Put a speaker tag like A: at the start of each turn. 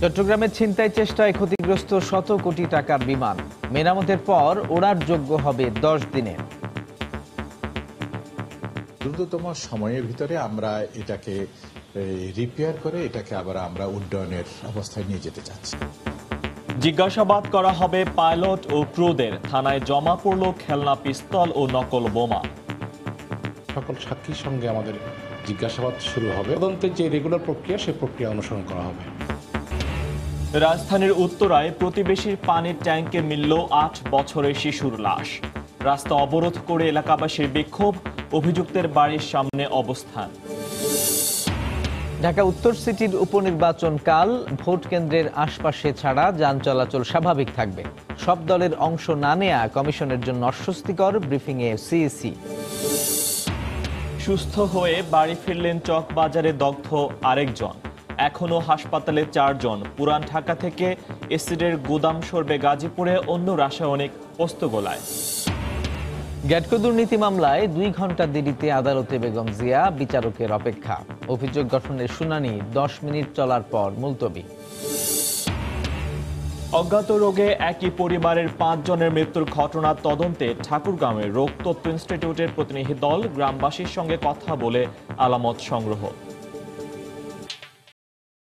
A: চট্টগ্রামের ছিনতাই চেষ্টায় ক্ষতিগ্রস্ত শত কোটি টাকার বিমান মেরামতের পর ওড়ার যোগ্য হবে 10 দিনে।
B: দ্রুততম সময়ের ভিতরে আমরা এটাকে রিপেয়ার করে এটাকে আবার আমরা উড্ডয়নের অবস্থায় নিয়ে যেতে চাচ্ছি।
C: জিজ্ঞাসাবাদ করা হবে পাইলট ও ক্রুদের। থানায় জমা পড়ল খেলনা পিস্তল ও নকল বোমা।
D: সকল সাক্ষীর সঙ্গে আমাদের জিজ্ঞাসাবাদ শুরু হবে। তদন্তের যে রেগুলার প্রক্রিয়া সেই প্রক্রিয়া অনুসরণ করা হবে।
C: রাজধানীর উত্তরায় প্রতিবেশীর পানির ট্যাঙ্কে মিলল 8 বছরের শিশুর লাশ। রাস্তা অবরোধ করে এলাকাবাসীর বিক্ষোভ, অভিযুক্তের বাড়ির সামনে অবস্থান।
A: ঢাকা উত্তর সিটির উপনির্বাচন কাল ভোট কেন্দ্রের আশপাশে ছাড়া যান চলাচল স্বাভাবিক থাকবে। সব দলের অংশ না নেয়া কমিশনের জন্য অস্বস্তিকর, ব্রিফিংয়ে সিইসি।
C: সুস্থ হয়ে বাড়ি ফিরলেন চকবাজারে দগ্ধ আরেকজন। এখনো হাসপাতালে 4 জন। পুরান ঢাকা থেকে এসিডের গুদাম সরবে গাজীপুরে, অন্য রাসায়নিক পোস্তগোলায়।
A: গ্যাটকো দুর্নীতি মামলায় 2 ঘন্টা দেরিতে আদালতে বেগম জিয়া, বিচারকের অপেক্ষা। অভিযোগ গঠনের শুনানি 10 মিনিট চলার পর মুলতবি।
C: অজ্ঞাত রোগে একই পরিবারের 5 জনের মৃত্যুর ঘটনা তদন্তে ঠাকুরগাঁওয়ের রোগ তত্ত্ব ইনস্টিটিউটের প্রতিনিধি দল গ্রামবাসীর সঙ্গে কথা বলে আলামত সংগ্রহ।